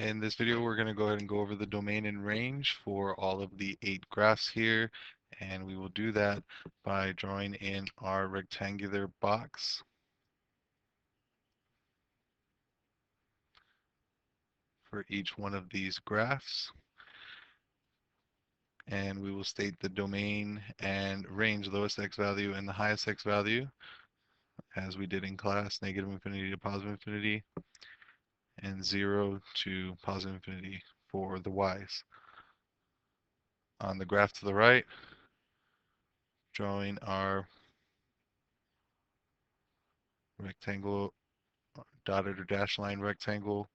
In this video, we're going to go ahead and go over the domain and range for all of the 8 graphs here, and we will do that by drawing in our rectangular box for each one of these graphs. And we will state the domain and range, lowest x value and the highest x value, as we did in class, negative infinity to positive infinity, and 0 to positive infinity for the y's. On the graph to the right, drawing our rectangle, dotted or dashed line rectangle.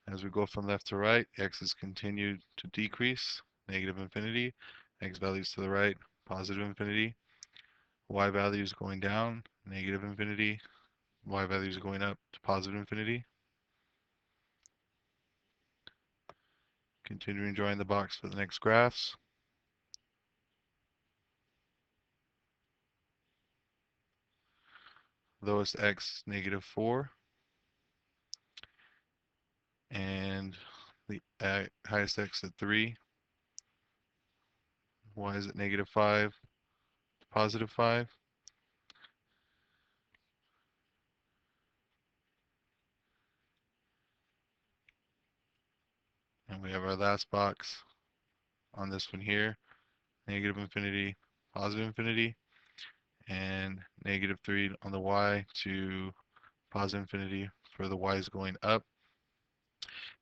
As we go from left to right, x is continued to decrease, negative infinity, x values to the right, positive infinity, y values going down, negative infinity, y values going up to positive infinity. Continuing drawing the box for the next graphs. Lowest x, -4, and the highest x at 3, y is at -5 to +5. And we have our last box on this one here, negative infinity, positive infinity, and -3 on the y to positive infinity for the y's going up.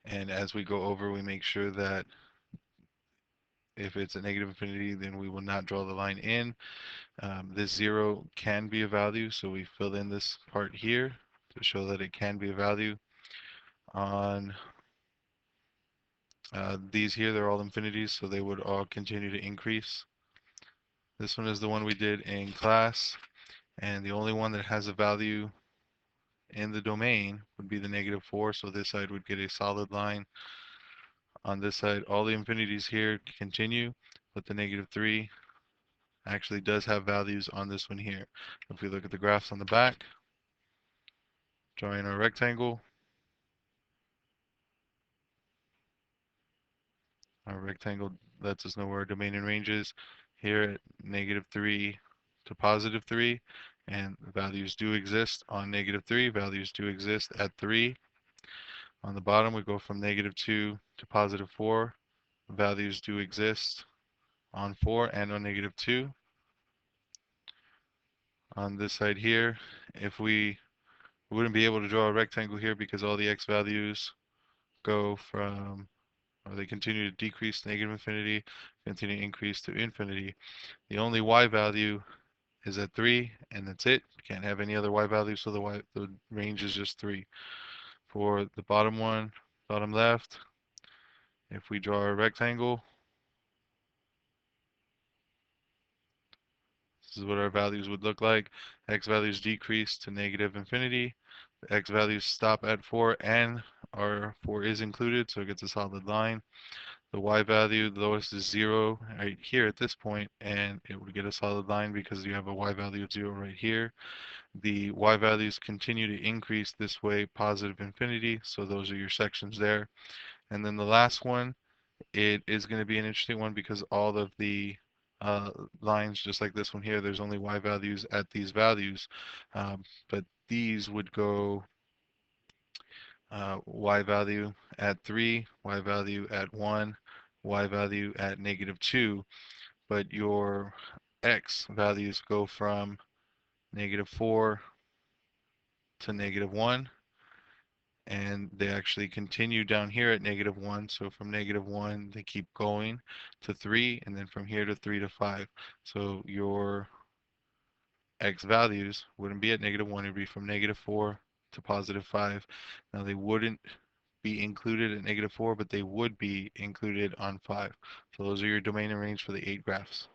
And as we go over, we make sure that if it's a negative infinity, then we will not draw the line in. This 0 can be a value, so we fill in this part here to show that it can be a value. On these here, they're all infinities, so they would all continue to increase. This one is the one we did in class, and the only one that has a value in the domain would be the -4, so this side would get a solid line. On this side, all the infinities here continue, but the -3 actually does have values on this one here. If we look at the graphs on the back, drawing our rectangle, our rectangle lets us know where our domain and range is. Here at -3 to +3, and values do exist on -3, values do exist at 3. On the bottom, we go from -2 to +4. Values do exist on 4 and on -2. On this side here, if we wouldn't be able to draw a rectangle here because all the x values go from, or they continue to decrease, negative infinity, continue to increase to infinity. The only y value is at 3, and that's it. Can't have any other y value, so the range is just 3. For the bottom one, bottom left, if we draw a rectangle, this is what our values would look like. X values decrease to negative infinity. The x values stop at 4, and our 4 is included, so it gets a solid line. The y value, the lowest is 0 right here at this point, and it would get a solid line because you have a y value of 0 right here. The y values continue to increase this way, positive infinity, so those are your sections there. And then the last one, it is going to be an interesting one because all of the lines, just like this one here, there's only y values at these values, but these would go y value at 3, y value at 1, y value at -2, but your x values go from -4 to -1, and they actually continue down here at -1. So from -1, they keep going to 3, and then from here to 3 to 5. So your x values wouldn't be at -1, it'd be from -4 to +5. Now they wouldn't be included at -4, but they would be included on 5. So those are your domain and range for the 8 graphs.